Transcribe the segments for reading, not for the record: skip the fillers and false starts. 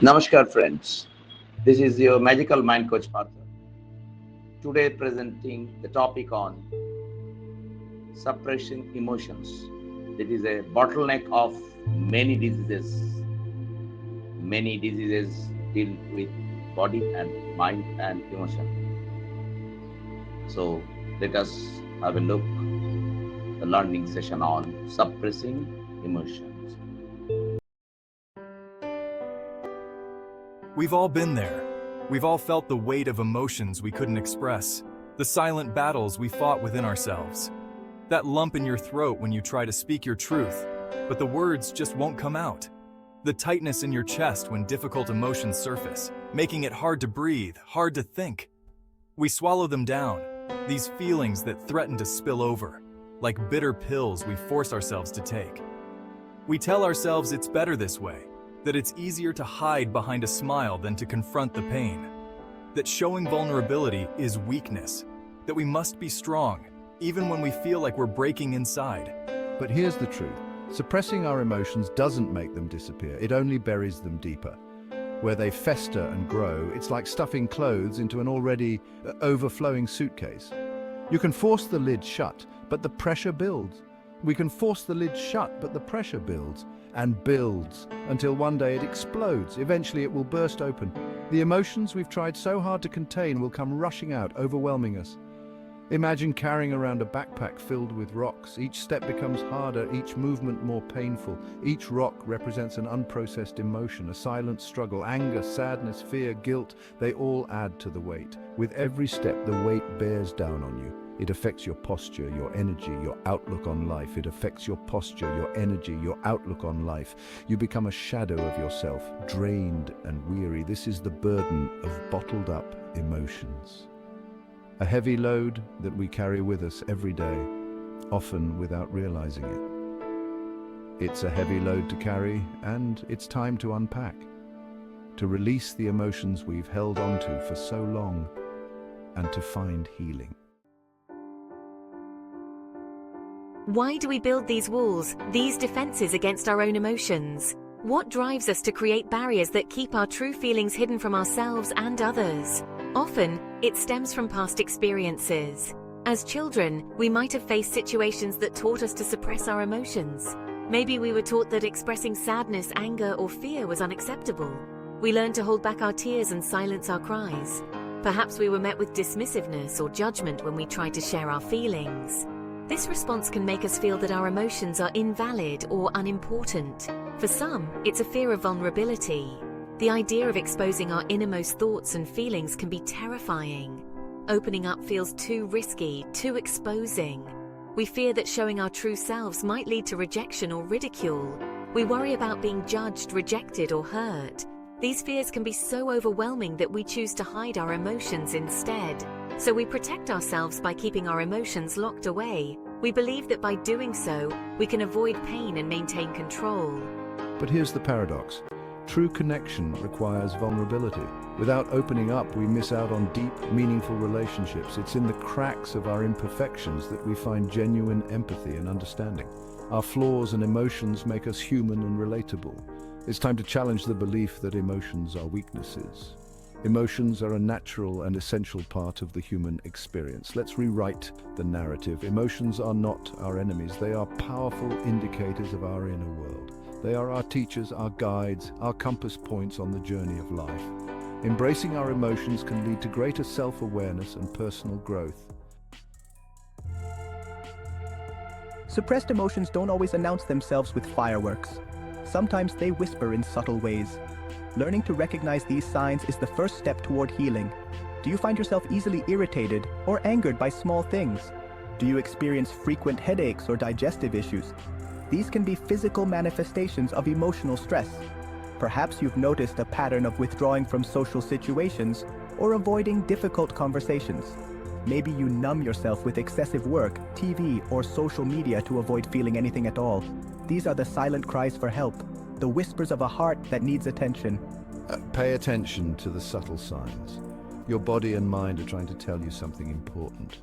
Namaskar, friends. This is your magical mind coach Partha. Today, presenting the topic on suppressing emotions. It is a bottleneck of many diseases. Many diseases deal with body and mind and emotion. So, let us have a look the learning session on suppressing emotions. We've all been there. We've all felt the weight of emotions we couldn't express, the silent battles we fought within ourselves. That lump in your throat when you try to speak your truth, but the words just won't come out. The tightness in your chest when difficult emotions surface, making it hard to breathe, hard to think. We swallow them down, these feelings that threaten to spill over, like bitter pills we force ourselves to take. We tell ourselves it's better this way, that it's easier to hide behind a smile than to confront the pain, that showing vulnerability is weakness, that we must be strong, even when we feel like we're breaking inside. But here's the truth. Suppressing our emotions doesn't make them disappear, it only buries them deeper. Where they fester and grow, it's like stuffing clothes into an already overflowing suitcase. You can force the lid shut, but the pressure builds. We can force the lid shut, but the pressure builds and builds until one day it explodes. Eventually it will burst open. The emotions we've tried so hard to contain will come rushing out, overwhelming us. Imagine carrying around a backpack filled with rocks. Each step becomes harder, each movement more painful. Each rock represents an unprocessed emotion, a silent struggle. Anger, sadness, fear, guilt, they all add to the weight. With every step, the weight bears down on you. It affects your posture, your energy, your outlook on life. It affects your posture, your energy, your outlook on life. You become a shadow of yourself, drained and weary. This is the burden of bottled up emotions. A heavy load that we carry with us every day, often without realizing it. It's a heavy load to carry, and it's time to unpack, to release the emotions we've held onto for so long, and to find healing. Why do we build these walls, these defenses against our own emotions? What drives us to create barriers that keep our true feelings hidden from ourselves and others? Often, it stems from past experiences. As children, we might have faced situations that taught us to suppress our emotions. Maybe we were taught that expressing sadness, anger, or fear was unacceptable. We learned to hold back our tears and silence our cries. Perhaps we were met with dismissiveness or judgment when we tried to share our feelings. This response can make us feel that our emotions are invalid or unimportant. For some, it's a fear of vulnerability. The idea of exposing our innermost thoughts and feelings can be terrifying. Opening up feels too risky, too exposing. We fear that showing our true selves might lead to rejection or ridicule. We worry about being judged, rejected, or hurt. These fears can be so overwhelming that we choose to hide our emotions instead. So we protect ourselves by keeping our emotions locked away. We believe that by doing so, we can avoid pain and maintain control. But here's the paradox. True connection requires vulnerability. Without opening up, we miss out on deep, meaningful relationships. It's in the cracks of our imperfections that we find genuine empathy and understanding. Our flaws and emotions make us human and relatable. It's time to challenge the belief that emotions are weaknesses. Emotions are a natural and essential part of the human experience. Let's rewrite the narrative. Emotions are not our enemies. They are powerful indicators of our inner world. They are our teachers, our guides, our compass points on the journey of life. Embracing our emotions can lead to greater self-awareness and personal growth. Suppressed emotions don't always announce themselves with fireworks. Sometimes they whisper in subtle ways. Learning to recognize these signs is the first step toward healing. Do you find yourself easily irritated or angered by small things? Do you experience frequent headaches or digestive issues? These can be physical manifestations of emotional stress. Perhaps you've noticed a pattern of withdrawing from social situations or avoiding difficult conversations. Maybe you numb yourself with excessive work, TV, or social media to avoid feeling anything at all. These are the silent cries for help, the whispers of a heart that needs attention. Pay attention to the subtle signs. Your body and mind are trying to tell you something important.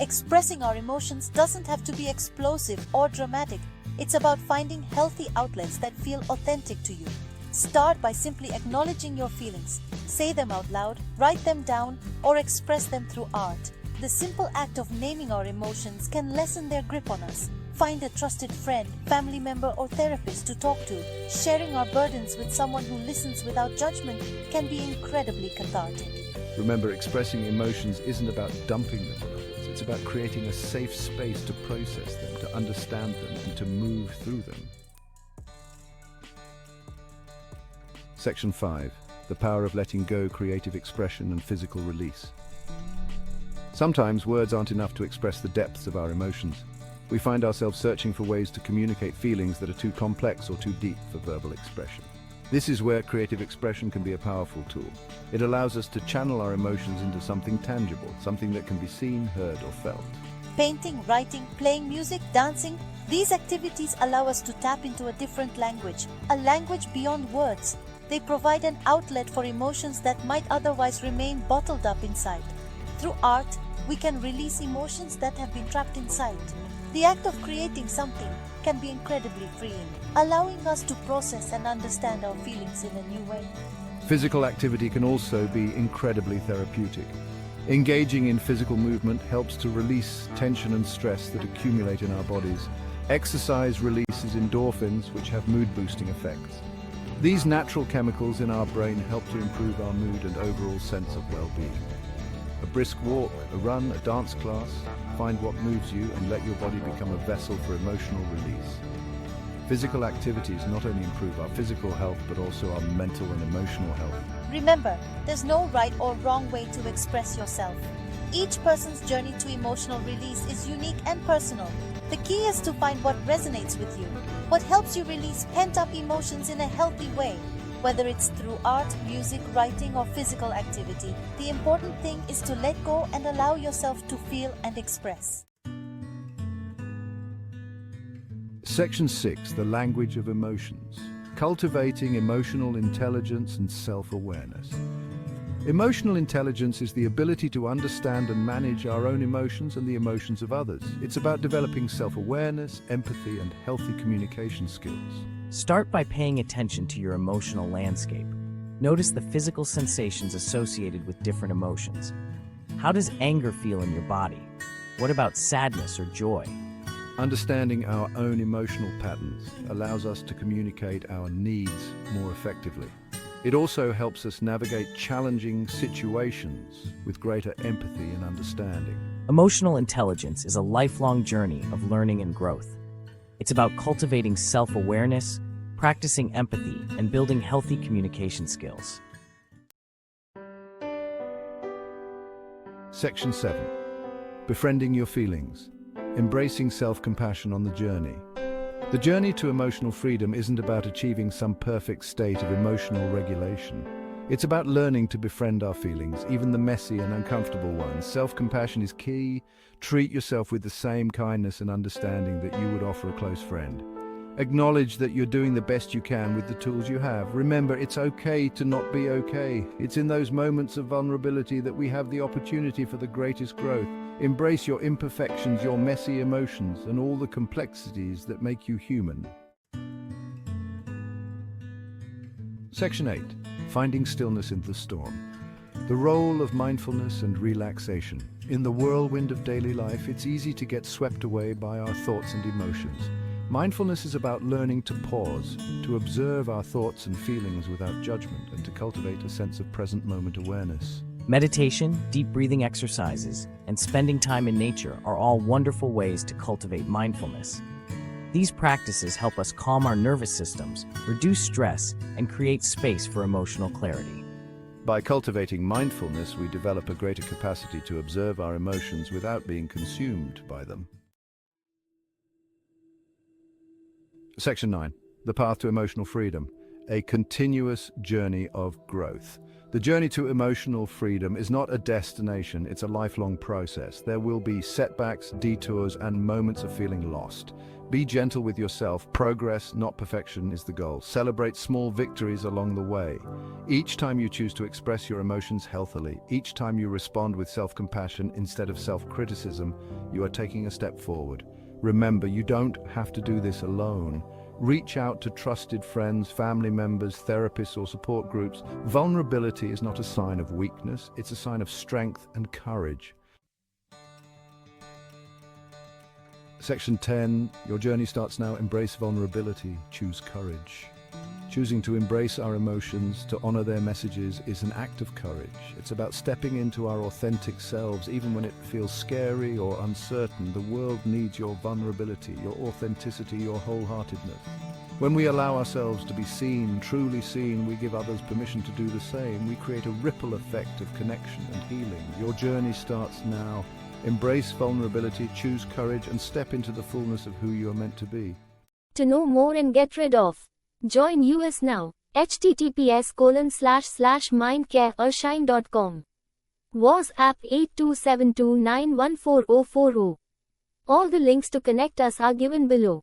Expressing our emotions doesn't have to be explosive or dramatic. It's about finding healthy outlets that feel authentic to you. Start by simply acknowledging your feelings. Say them out loud, write them down, or express them through art. The simple act of naming our emotions can lessen their grip on us. Find a trusted friend, family member, or therapist to talk to. Sharing our burdens with someone who listens without judgment can be incredibly cathartic. Remember, expressing emotions isn't about dumping them on others. It's about creating a safe space to process them, to understand them, and to move through them. Section 5. The power of letting go, creative expression and physical release. Sometimes words aren't enough to express the depths of our emotions. We find ourselves searching for ways to communicate feelings that are too complex or too deep for verbal expression. This is where creative expression can be a powerful tool. It allows us to channel our emotions into something tangible, something that can be seen, heard, or felt. Painting, writing, playing music, dancing, these activities allow us to tap into a different language, a language beyond words. They provide an outlet for emotions that might otherwise remain bottled up inside. Through art, we can release emotions that have been trapped inside. The act of creating something can be incredibly freeing, allowing us to process and understand our feelings in a new way. Physical activity can also be incredibly therapeutic. Engaging in physical movement helps to release tension and stress that accumulate in our bodies. Exercise releases endorphins, which have mood-boosting effects. These natural chemicals in our brain help to improve our mood and overall sense of well-being. A brisk walk, a run, a dance class, find what moves you and let your body become a vessel for emotional release. Physical activities not only improve our physical health but also our mental and emotional health. Remember, there's no right or wrong way to express yourself. Each person's journey to emotional release is unique and personal. The key is to find what resonates with you, what helps you release pent-up emotions in a healthy way. Whether it's through art, music, writing, or physical activity, the important thing is to let go and allow yourself to feel and express. Section 6. The language of emotions. Cultivating emotional intelligence and self-awareness. Emotional intelligence is the ability to understand and manage our own emotions and the emotions of others. It's about developing self-awareness, empathy, and healthy communication skills. Start by paying attention to your emotional landscape. Notice the physical sensations associated with different emotions. How does anger feel in your body? What about sadness or joy? Understanding our own emotional patterns allows us to communicate our needs more effectively. It also helps us navigate challenging situations with greater empathy and understanding. Emotional intelligence is a lifelong journey of learning and growth. It's about cultivating self-awareness, practicing empathy, and building healthy communication skills. Section 7. Befriending your feelings. Embracing self-compassion on the journey. The journey to emotional freedom isn't about achieving some perfect state of emotional regulation. It's about learning to befriend our feelings, even the messy and uncomfortable ones. Self-compassion is key. Treat yourself with the same kindness and understanding that you would offer a close friend. Acknowledge that you're doing the best you can with the tools you have. Remember, it's okay to not be okay. It's in those moments of vulnerability that we have the opportunity for the greatest growth. Embrace your imperfections, your messy emotions, and all the complexities that make you human. Section 8. Finding stillness in the storm. The role of mindfulness and relaxation. In the whirlwind of daily life, it's easy to get swept away by our thoughts and emotions. Mindfulness is about learning to pause, to observe our thoughts and feelings without judgment, and to cultivate a sense of present moment awareness. Meditation, deep breathing exercises, and spending time in nature are all wonderful ways to cultivate mindfulness. These practices help us calm our nervous systems, reduce stress, and create space for emotional clarity. By cultivating mindfulness, we develop a greater capacity to observe our emotions without being consumed by them. Section 9. The path to emotional freedom. A continuous journey of growth. The journey to emotional freedom is not a destination, it's a lifelong process. There will be setbacks, detours, and moments of feeling lost. Be gentle with yourself. Progress, not perfection, is the goal. Celebrate small victories along the way. Each time you choose to express your emotions healthily, each time you respond with self-compassion instead of self-criticism, you are taking a step forward. Remember, you don't have to do this alone. Reach out to trusted friends, family members, therapists, or support groups. Vulnerability is not a sign of weakness, it's a sign of strength and courage. Section 10, your journey starts now. Embrace vulnerability, choose courage. Choosing to embrace our emotions, to honor their messages, is an act of courage. It's about stepping into our authentic selves, even when it feels scary or uncertain. The world needs your vulnerability, your authenticity, your wholeheartedness. When we allow ourselves to be seen, truly seen, we give others permission to do the same. We create a ripple effect of connection and healing. Your journey starts now. Embrace vulnerability, choose courage, and step into the fullness of who you are meant to be. To know more and get rid of, join us now. https://mindcareershine.com. WhatsApp 8272914040. All the links to connect us are given below.